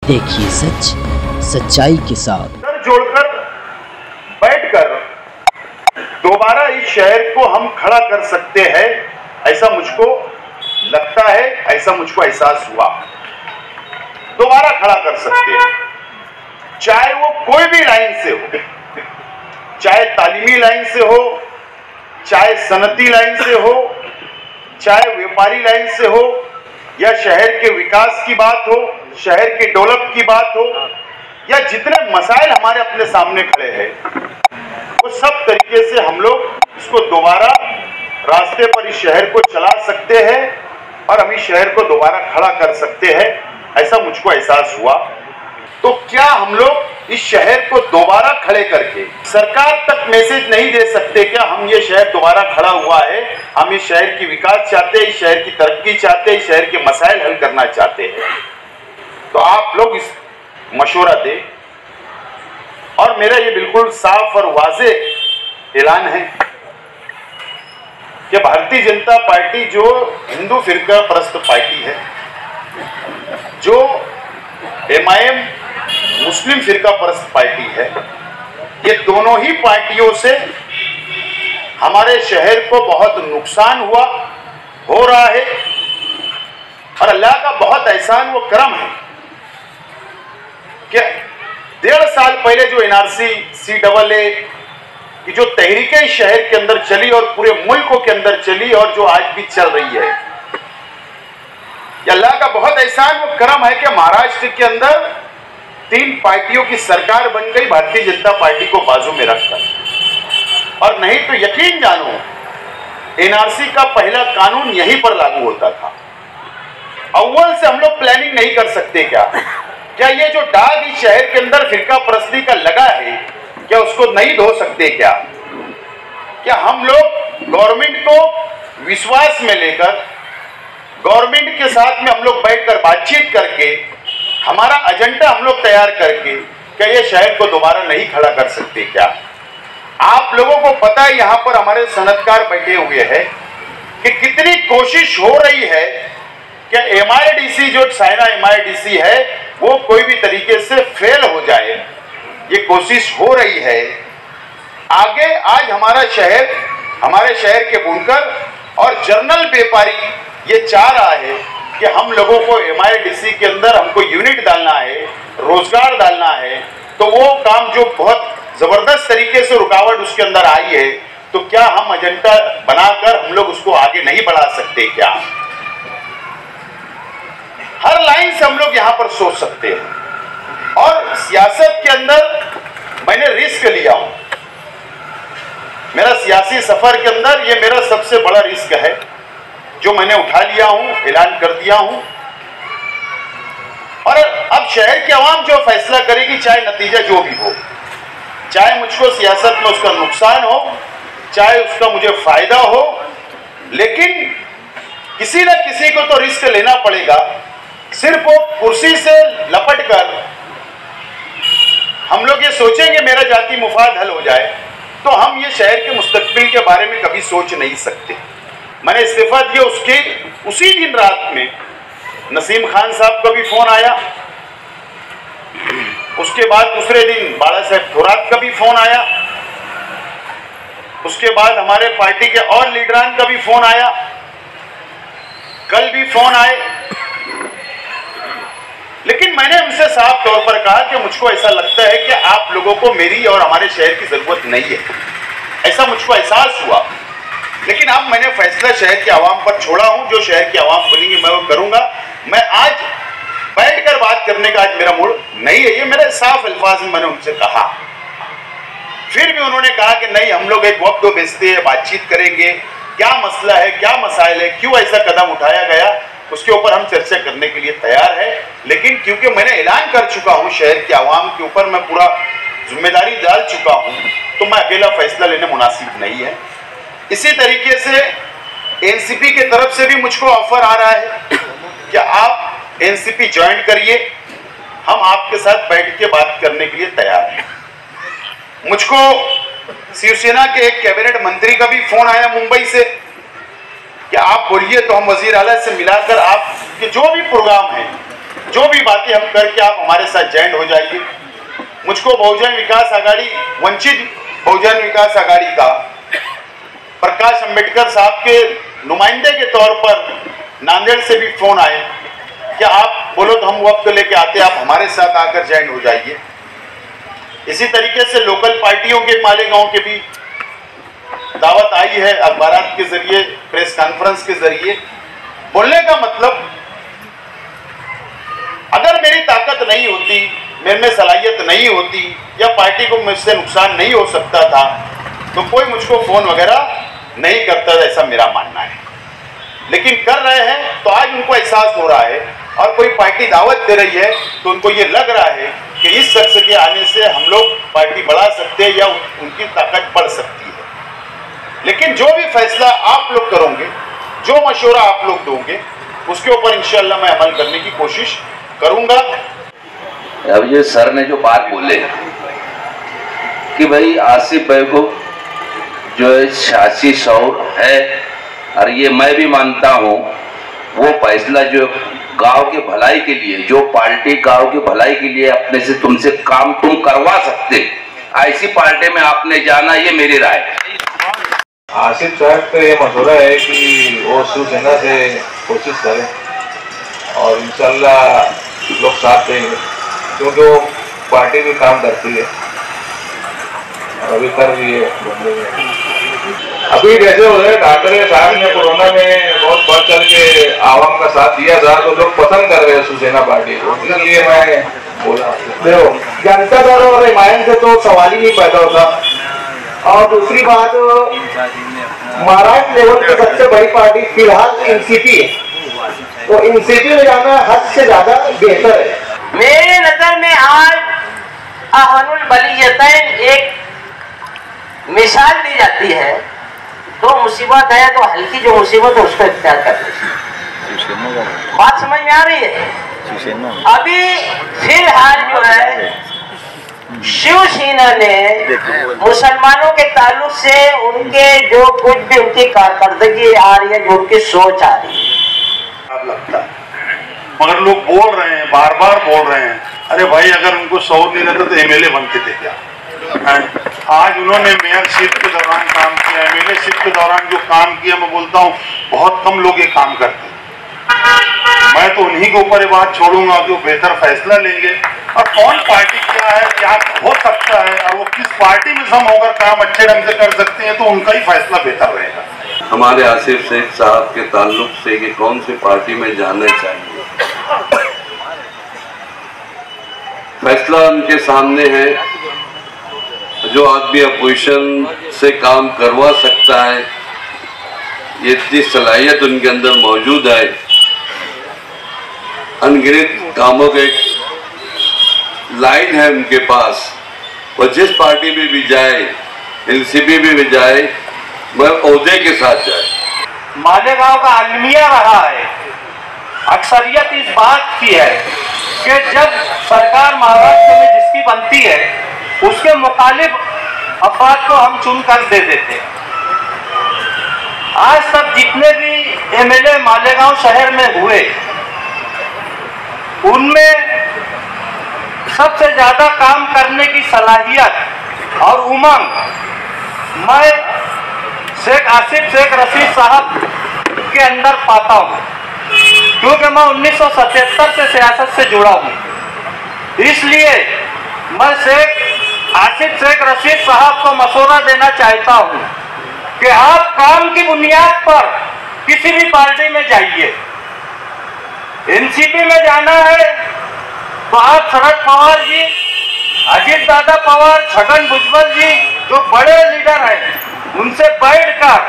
देखिए सच सच्चाई के साथ। सर जोड़कर बैठकर दोबारा इस शहर को हम खड़ा कर सकते हैं, ऐसा मुझको लगता है, ऐसा मुझको एहसास हुआ। दोबारा खड़ा कर सकते हैं, चाहे वो कोई भी लाइन से हो, चाहे तालीमी लाइन से हो, चाहे सनती लाइन से हो, चाहे व्यापारी लाइन से हो, या शहर के विकास की बात हो, शहर के डेवलप की बात हो, या जितने मसाइल हमारे अपने सामने खड़े हैं, वो सब तरीके से हम लोग इसको दोबारा रास्ते पर इस शहर को चला सकते हैं और हम इस शहर को दोबारा खड़ा कर सकते हैं, ऐसा मुझको एहसास हुआ। तो क्या हम लोग इस शहर को दोबारा खड़े करके सरकार तक मैसेज नहीं दे सकते? क्या हम ये शहर दोबारा खड़ा हुआ है, हम इस शहर की विकास चाहते हैं, इस शहर की तरक्की चाहते हैं, इस शहर के मसाइल हल करना चाहते हैं? तो आप लोग इस मशवरा दें। और मेरा ये बिल्कुल साफ और वाज़ेह ऐलान है कि भारतीय जनता पार्टी जो हिंदू फिरका परस्त पार्टी है, जो MIM मुस्लिम फिरका परस्त पार्टी है, ये दोनों ही पार्टियों से हमारे शहर को बहुत नुकसान हुआ, हो रहा है। और अल्लाह का बहुत एहसान व करम है कि 1.5 साल पहले जो NRC CAA की जो तहरीकें शहर के अंदर चली और पूरे मुल्कों के अंदर चली और जो आज भी चल रही है, अल्लाह का बहुत एहसान व करम है कि महाराष्ट्र के अंदर 3 पार्टियों की सरकार बन गई भारतीय जनता पार्टी को बाजू में रखकर। और नहीं तो यकीन जानो, NRC का पहला कानून यहीं पर लागू होता था। अव्वल से हम लोग प्लानिंग नहीं कर सकते क्या? क्या ये जो दाग इस शहर के अंदर फिरका परस्ती का लगा है, क्या उसको नहीं धो सकते क्या? क्या हम लोग गवर्नमेंट को विश्वास में लेकर, गवर्नमेंट के साथ में हम लोग बैठकर बातचीत करके, हमारा एजेंडा हम लोग तैयार करके, क्या ये शहर को दोबारा नहीं खड़ा कर सकते क्या? आप लोगों को पता है, यहाँ पर हमारे सनतकार बैठे हुए हैं कि कितनी कोशिश हो रही है कि MIDC जो चाइना MIDC है वो कोई भी तरीके से फेल हो जाए। ये कोशिश हो रही है। आगे आज हमारे शहर के बुनकर और जर्नल व्यापारी ये चाह रहा है कि हम लोगों को MIDC के अंदर हमको यूनिट डालना है, रोजगार डालना है। तो वो काम जो बहुत जबरदस्त तरीके से रुकावट उसके अंदर आई है, तो क्या हम एजेंडा बनाकर हम लोग उसको आगे नहीं बढ़ा सकते क्या? हर लाइन से हम लोग यहाँ पर सोच सकते हैं। और सियासत के अंदर मैंने रिस्क लिया हूं। मेरा सियासी सफर के अंदर ये मेरा सबसे बड़ा रिस्क है जो मैंने उठा लिया हूं, ऐलान कर दिया हूं। और अब शहर की आवाम जो फैसला करेगी, चाहे नतीजा जो भी हो, चाहे मुझको सियासत में उसका नुकसान हो, चाहे उसका मुझे फायदा हो, लेकिन किसी न किसी को तो रिस्क लेना पड़ेगा। सिर्फ वो कुर्सी से लपट कर हम लोग ये सोचेंगे मेरा जाति मुफाद हल हो जाए, तो हम ये शहर के मुस्तकबिल के बारे में कभी सोच नहीं सकते। मैंने इस्तीफा दिया, उसी दिन रात में नसीम खान साहब का भी फोन आया, उसके बाद दूसरे दिन बाला साहब थोरात का भी फोन आया, उसके बाद हमारे पार्टी के और लीडरान का भी फोन आया, कल भी फोन आए। लेकिन मैंने उनसे साफ तौर पर कहा कि मुझको ऐसा लगता है कि आप लोगों को मेरी और हमारे शहर की जरूरत नहीं है, ऐसा मुझको एहसास हुआ। लेकिन अब मैंने फैसला शहर की आवाम पर छोड़ा हूं। जो शहर की आवाम बोलेंगे मैं वो करूंगा। मैं आज बैठकर बात करने का आज मेरा मूड नहीं है, ये मेरे साफ अल्फाज में मैंने उनसे कहा। फिर भी उन्होंने कहा कि नहीं, हम लोग एक वक्त भेजते हैं, बातचीत करेंगे, क्या मसला है, क्या मसाइल है, क्यों ऐसा कदम उठाया गया, उसके ऊपर हम चर्चा करने के लिए तैयार है। लेकिन क्योंकि मैंने ऐलान कर चुका हूं, शहर की आवाम के ऊपर मैं पूरा जिम्मेदारी डाल चुका हूं, तो मैं अकेला फैसला लेने मुनासिब नहीं है। इसी तरीके से NCP की तरफ से भी मुझको ऑफर आ रहा है कि आप NCP ज्वाइन करिए, हम आपके साथ बैठ के बात करने के लिए तैयार हैं। मुझको शिवसेना के एक कैबिनेट मंत्री का भी फोन आया मुंबई से कि आप बोलिए तो हम वजीर आला से मिलाकर आपके जो भी प्रोग्राम है जो भी बातें हम करके आप हमारे साथ ज्वाइन हो जाइए। मुझको बहुजन विकास आघाड़ी, वंचित बहुजन विकास आघाड़ी का प्रकाश अंबेडकर साहब के नुमाइंदे के तौर पर नांदेड़ से भी फोन आए कि आप बोलो तो हम वक्त लेके आते, आप हमारे साथ आकर ज्वाइन हो जाइए। इसी तरीके से लोकल पार्टियों के मालेगांव के भी दावत आई है, अखबारात के जरिए, प्रेस कॉन्फ्रेंस के जरिए। बोलने का मतलब, अगर मेरी ताकत नहीं होती, मेरे में सलाहियत नहीं होती, या पार्टी को मुझसे नुकसान नहीं हो सकता था, तो कोई मुझको फोन वगैरह नहीं करता, ऐसा मेरा मानना है। लेकिन कर रहे हैं तो आज उनको एहसास हो रहा है, और कोई पार्टी दावत दे रही है तो उनको ये लग रहा है कि इस शख्स के आने से हम लोग पार्टी बढ़ा सकते हैं या उनकी ताकत बढ़ सकती है। लेकिन जो भी फैसला आप लोग करोगे, जो मशवरा आप लोग दोगे, उसके ऊपर इंशाअल्लाह मैं अमल करने की कोशिश करूंगा। अब ये सर ने जो बात बोले कि भाई आसिफ भाई को जो है सियासी शौर है, और ये मैं भी मानता हूँ, वो फैसला जो गांव के भलाई के लिए, जो पार्टी गांव की भलाई के लिए अपने से तुमसे काम तुम करवा सकते, ऐसी पार्टी में आपने जाना, ये मेरी राय है। आसिफ साहब का ये मशवरा है कि वो शिवसेना से कोशिश करें और इंशाल्लाह लोग साथ देंगे, क्योंकि वो पार्टी भी काम करती है और अभी कर रही है। अभी जैसे हो रहे ठाकरे साहब ने कोरोना में बहुत बढ़ चढ़ के आवाम का साथ दिया था, तो लोग पसंद कर रहे हैं शिवसेना पार्टी को, इसलिए मैं बोला। देखो, जनता दल और हिमायत से तो सवाल ही नहीं पैदा होता। और दूसरी बात, महाराष्ट्र लेवल की सबसे बड़ी पार्टी फिलहाल एनसीपी है, तो एनसीपी में जाना हद से ज्यादा बेहतर है। मेरे नजर में आज अहनुल बलियतैन एक मिसाल दी जाती है। तो मुसीबत है तो हल्की जो मुसीबत है उसको इख्तियार कर लीजिए। बात समझ में आ रही है? अभी फिलहाल जो है शिवसेना ने मुसलमानों के ताल्लुक से उनके जो कुछ भी उनकी कारकर्दगी आ रही है, जो उनकी सोच आ रही है, लगता है, मगर लोग बोल रहे हैं, बार बार बोल रहे हैं, अरे भाई अगर उनको शौर नहीं रहता तो एमएलए बनते थे क्या? आज उन्होंने मेयरशिप के दौरान काम किया, एमएलएशिप के दौरान जो काम किया, मैं बोलता हूँ बहुत कम लोग ये काम करते हैं। मैं तो उन्हीं के ऊपर ये बात छोड़ूंगा कि वो बेहतर फैसला लेंगे, और कौन पार्टी क्या है, क्या हो सकता है, और वो किस पार्टी में सम होकर काम अच्छे ढंग से कर सकते हैं, तो उनका ही फैसला बेहतर रहेगा। हमारे आसिफ शेख साहब के ताल्लुक से कि कौन सी पार्टी में जाना चाहिए, फैसला उनके सामने है। जो आदमी अपोजिशन से काम करवा सकता है, ये इतनी सलाहियत उनके अंदर मौजूद है। अनगिनत कामों के लाइन है उनके पास, और जिस पार्टी में भी जाए, एनसीपी में भी जाए, वह ओहदे के साथ जाए। मालेगांव का अलमिया रहा है, अक्सरियत इस बात की है कि जब सरकार महाराष्ट्र में जिसकी बनती है उसके मुखालिफ अफराद को हम चुन कर दे देते हैं। आज तक जितने भी एमएलए मालेगांव शहर में हुए, उनमें सबसे ज्यादा काम करने की सलाहियत और उमंग मैं शेख आसिफ शेख रशीद साहब के अंदर पाता हूं, क्योंकि मैं 1977 से सियासत से जुड़ा हूं। इसलिए मैं शेख आसिफ शेख रशीद साहब को मशवरा देना चाहता हूं कि आप काम की बुनियाद पर किसी भी पार्टी में जाइए। एनसीपी में जाना है तो आप शरद पवार जी, अजीत दादा पवार, छगन भुजबल जी जो बड़े लीडर हैं, उनसे बैठकर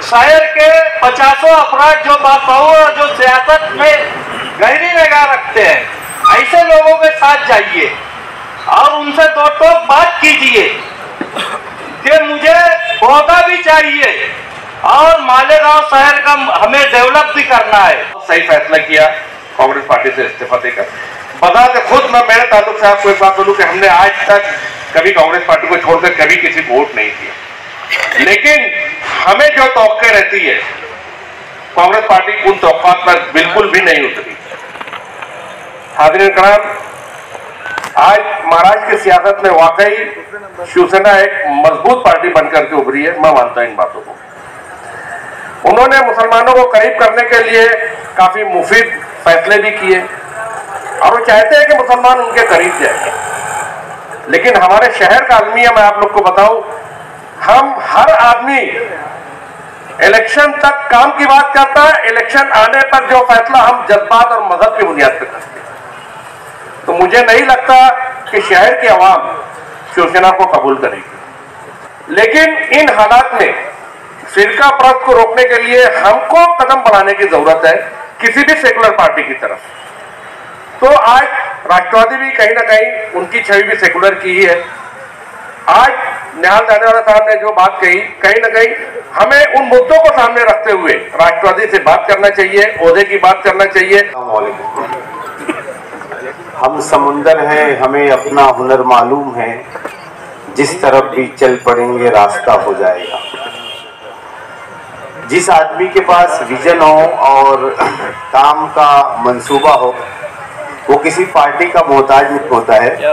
शहर के 50 अफराद जो बापौर जो सियासत में गहरी निगाह रखते हैं, ऐसे लोगों के साथ जाइए और उनसे दो टोक बात कीजिए कि मुझे पौधा भी चाहिए और मालेगांव शहर का हमें डेवलप भी करना है। सही फैसला किया कांग्रेस पार्टी से इस्तीफा देकर। बता खुद मैं मेरे ताल्लुक से आपको एक बात बोलूं कि हमने आज तक कभी कांग्रेस पार्टी को छोड़कर कभी किसी को वोट नहीं दिया, लेकिन हमें जो तौक़े रहती है, कांग्रेस पार्टी उन तौक़ात पर बिल्कुल भी नहीं उतरी। हाज़रीन कराम, आज महाराष्ट्र की सियासत में वाकई शिवसेना एक मजबूत पार्टी बनकर के उभरी है। मैं मानता हूं इन बातों को। उन्होंने मुसलमानों को करीब करने के लिए काफी मुफीद फैसले भी किए और वो चाहते हैं कि मुसलमान उनके करीब जाए। लेकिन हमारे शहर का अलमिया मैं आप लोग को बताऊं, हम हर आदमी इलेक्शन तक काम की बात करता है, इलेक्शन आने पर जो फैसला हम जज्बात और मजहब की बुनियाद पर करते हैं। तो मुझे नहीं लगता कि शहर की आवाम शिवसेना को कबूल करेगी। लेकिन इन हालात में फिरका परस्त को रोकने के लिए हमको कदम बढ़ाने की जरूरत है, किसी भी सेकुलर पार्टी की तरफ। तो आज राष्ट्रवादी भी कहीं ना कहीं उनकी छवि भी सेकुलर की ही है। आज निहाल जानेवाला साहब ने जो बात कही, कहीं ना कहीं हमें उन मुद्दों को सामने रखते हुए राष्ट्रवादी से बात करना चाहिए, ओहदे की बात करना चाहिए। हम समुंदर हैं, हमें अपना हुनर मालूम है, जिस तरफ भी चल पड़ेंगे रास्ता हो जाएगा। जिस आदमी के पास विजन हो और काम का मंसूबा हो, वो किसी पार्टी का मोहताज नहीं होता है।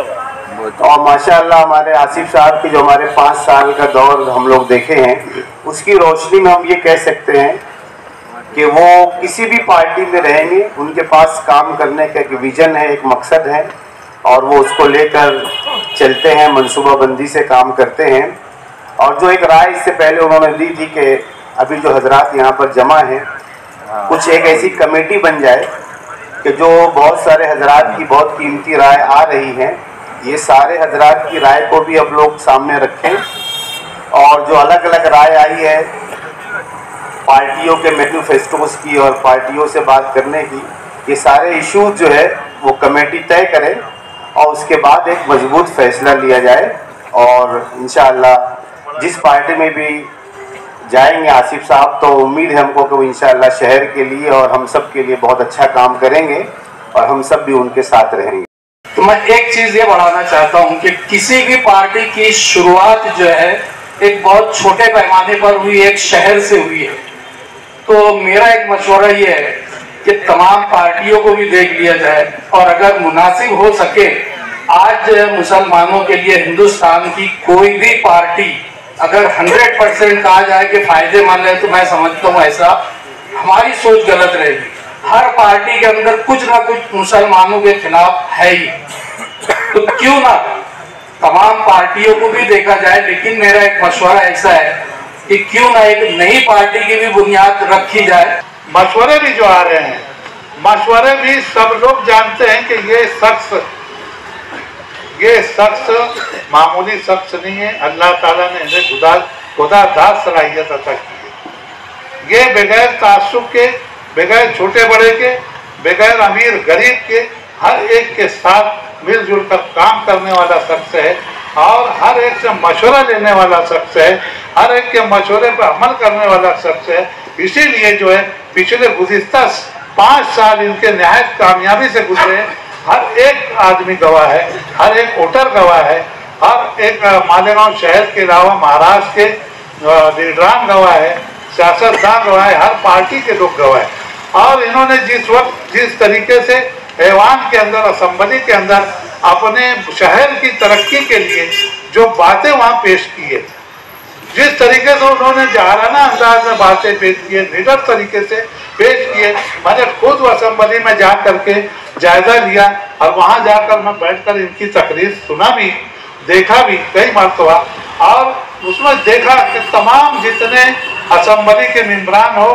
और माशाअल्लाह हमारे आसिफ साहब की जो हमारे 5 साल का दौर हम लोग देखे हैं, उसकी रोशनी में हम ये कह सकते हैं कि वो किसी भी पार्टी में रहेंगे, उनके पास काम करने का एक विजन है, एक मकसद है और वो उसको लेकर चलते हैं, मंसूबाबंदी से काम करते हैं। और जो एक राय इससे पहले उन्होंने दी थी कि अभी जो हजरात यहाँ पर जमा हैं, कुछ एक ऐसी कमेटी बन जाए कि जो बहुत सारे हजरात की बहुत कीमती राय आ रही हैं, ये सारे हजरात की राय को भी अब लोग सामने रखें और जो अलग अलग राय आई है पार्टियों के मैनिफेस्टोस की और पार्टियों से बात करने की, ये सारे इश्यूज जो है वो कमेटी तय करे और उसके बाद एक मजबूत फैसला लिया जाए। और इंशाअल्लाह जिस पार्टी में भी जाएंगे आसिफ साहब, तो उम्मीद है हमको कि वो इंशाअल्लाह शहर के लिए और हम सब के लिए बहुत अच्छा काम करेंगे और हम सब भी उनके साथ रहेंगे। तो मैं एक चीज ये बढ़ाना चाहता हूँ कि किसी भी पार्टी की शुरुआत जो है एक बहुत छोटे पैमाने पर हुई, एक शहर से हुई है। तो मेरा एक मशवरा ये है कि तमाम पार्टियों को भी देख लिया जाए और अगर मुनासिब हो सके, आज मुसलमानों के लिए हिंदुस्तान की कोई भी पार्टी अगर 100% कहा जाए कि फायदेमंद है, तो मैं समझता हूँ ऐसा हमारी सोच गलत रहेगी। हर पार्टी के अंदर कुछ ना कुछ मुसलमानों के खिलाफ है ही, तो क्यों ना तमाम पार्टियों को भी देखा जाए। लेकिन मेरा एक मशवरा ऐसा है कि क्यों ना एक नई पार्टी की भी बुनियाद रखी जाए। मशवरे भी जो आ रहे हैं, मशवरे भी सब लोग जानते हैं कि ये शख्स मामूली शख्स नहीं है। अल्लाह ताला ने इन्हें खुदादार सलाहियत अता की है। ये बगैर तासुब के, बगैर छोटे बड़े के, बगैर अमीर गरीब के, हर एक के साथ मिलजुल कर काम करने वाला शख्स है और हर एक से मशवरा लेने वाला शख्स है, हर एक के मशवरे पर अमल करने वाला शख्स है। इसीलिए जो है पिछले गुज़िश्ता 5 साल इनके नहायत कामयाबी से गुजरे। हर एक आदमी गवाह है, हर एक वोटर गवाह है, हर एक मालेगांव शहर के अलावा महाराष्ट्र के लीडरान गवाह है, सियासतदान गवाह है, हर पार्टी के लोग गवाह है। और इन्होंने जिस वक्त जिस तरीके से ऐवान के अंदर, असम्बली के अंदर अपने शहर की तरक्की के लिए जो बातें वहाँ पेश की है, जिस तरीके से उन्होंने जहाराना अंदाज में बातें पेश की है, निडर तरीके से पेश किए, मैंने खुद असम्बली में जा करके जायजा लिया और वहाँ जाकर मैं बैठकर इनकी तकरीर सुना भी, देखा भी कई मरतबा। और उसमें देखा कि तमाम जितने असम्बली के मेंबरान हो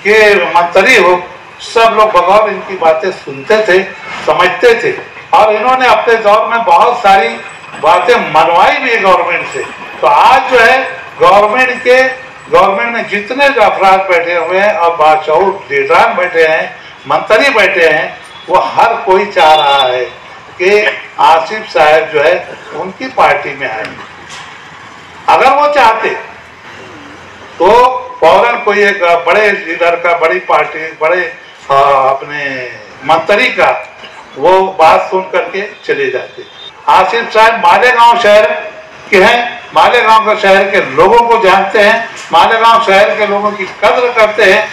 के मंत्री हो, सब लोग बगौर इनकी बातें सुनते थे, समझते थे और इन्होंने अपने दौर में बहुत सारी बातें मनवाई भी गवर्नमेंट से। तो आज जो है गवर्नमेंट में जितने अफराद बैठे हुए हैं और बाशऊर लीडरान बैठे हैं, मंत्री बैठे हैं, वो हर कोई चाह रहा है कि आसिफ साहब जो है उनकी पार्टी में आए। अगर वो चाहते तो फौरन कोई एक बड़े लीडर का, बड़ी पार्टी, बड़े अपने मंत्री का वो बात सुन करके चले जाते। आसिफ साहब मालेगांव शहर के हैं, मालेगांव के शहर के लोगों को जानते हैं, मालेगांव शहर के लोगों की कद्र करते हैं।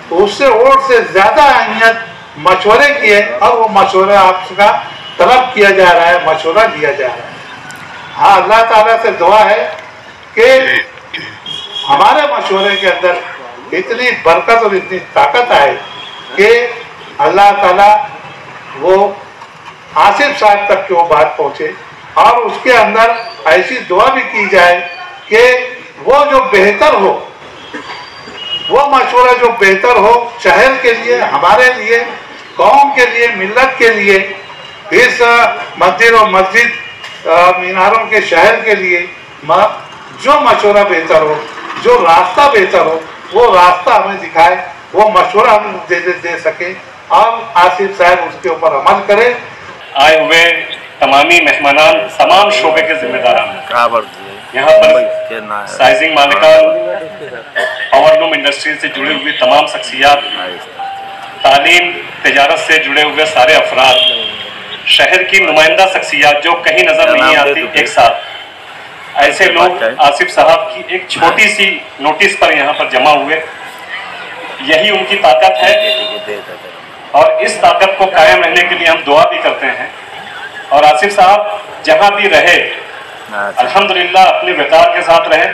तो उससे वोट से ज्यादा अहमियत मशवरे किए और वो मशवरा आपका तलब किया जा रहा है, मशवरा लिया जा रहा है। हाँ, अल्लाह ताला से दुआ है कि हमारे मशवरे के अंदर इतनी बरकत और इतनी ताकत आए कि अल्लाह ताला वो आसिफ साहब तक की वो बात पहुँचे और उसके अंदर ऐसी दुआ भी की जाए कि वो जो बेहतर हो, वो मशवरा जो बेहतर हो शहर के लिए, हमारे लिए, कौम के लिए, मिल्लत के लिए, इस मस्जिद और मस्जिद मीनारों के शहर के लिए जो मशवरा बेहतर हो, जो रास्ता बेहतर हो, वो रास्ता हमें दिखाए, वो मशवरा हम दे सके और आसिफ साहब उसके ऊपर अमल करें। आए हुए तमामी मेहमानान, तमाम शोबे के जिम्मेदारान, यहाँ पर साइजिंग मालिकान, पावरलूम इंडस्ट्री से जुड़े हुए तमाम शख्सियात, तालीम तिजारत से जुड़े हुए सारे अफराद, शहर की नुमाइंदा शख्सियात जो कहीं नजर नहीं आती, एक साथ ऐसे लोग आसिफ साहब की एक छोटी सी नोटिस पर यहाँ पर जमा हुए। यही उनकी ताकत है और इस ताकत को कायम रहने के लिए हम दुआ भी करते हैं। और आसिफ साहब जहाँ भी रहे अल्हम्दुलिल्लाह अपने विकार के साथ रहे।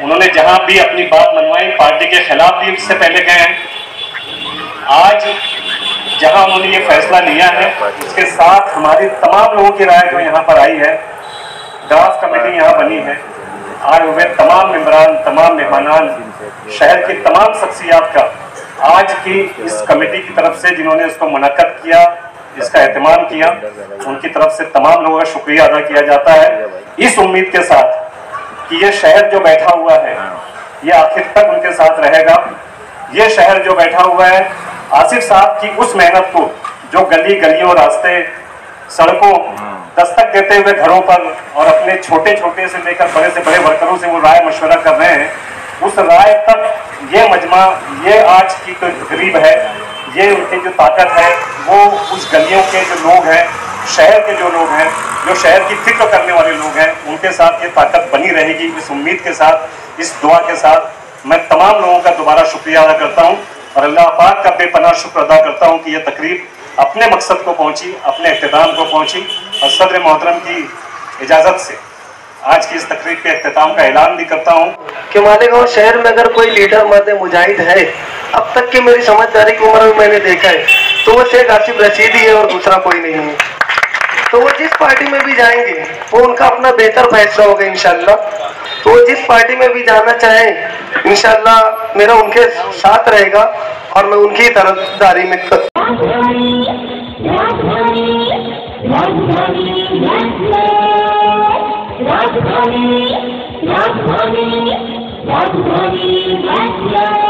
उन्होंने जहाँ भी अपनी बात मनवाई, पार्टी के खिलाफ भी इससे पहले गए हैं। आज जहाँ उन्होंने ये फैसला लिया है, इसके साथ हमारी तमाम लोगों की राय जो यहाँ पर आई है, ड्राफ्ट कमेटी यहाँ बनी है, आए हुए तमाम मेंबरान, तमाम मेहमानान, शहर की तमाम शख्सियात का आज की इस कमेटी की तरफ से जिन्होंने इसको मुनक्कद किया, इसका एहतमाम किया, उनकी तरफ से तमाम लोगों का शुक्रिया अदा किया जाता है, इस उम्मीद के साथ कि ये शहर जो बैठा हुआ है ये आखिर तक उनके साथ रहेगा। ये शहर जो बैठा हुआ है आसिफ साहब की उस मेहनत को, जो गली गलियों, रास्ते, सड़कों दस्तक देते हुए घरों पर और अपने छोटे छोटे से लेकर बड़े से बड़े वर्करों से वो राय मशवरा कर रहे हैं, उस राय तक ये मजमा, ये आज की तो तकरीब है, ये उनकी जो ताकत है वो उस गलियों के जो लोग हैं, शहर के जो लोग हैं, जो शहर की फिक्र करने वाले लोग हैं, उनके साथ ये ताकत बनी रहेगी। इस उम्मीद के साथ, इस दुआ के साथ मैं तमाम लोगों का दोबारा शुक्रिया अदा करता हूँ और अल्लाह पाक का बेपनाह शुक्र अदा करता हूँ कि यह तकरीब अपने मकसद को पहुँची, अपने इख्तिताम को पहुँची। और सदर मोहतरम की इजाज़त से आज की इस तकरीब के इख्तिताम का ऐलान भी करता हूँ कि मालेगांव शहर में अगर कोई लीडर मर्द मुजाहिद है, अब तक की मेरी समझदारी की उम्र में मैंने देखा है, तो वो शेख आसिफ रशीद ही है और दूसरा कोई नहीं है। तो वो जिस पार्टी में भी जाएंगे वो उनका अपना बेहतर फैसला होगा इंशाल्लाह। तो वो जिस पार्टी में भी जाना चाहें इंशाल्लाह मेरा उनके साथ रहेगा और मैं उनकी तरफदारी में राजधानी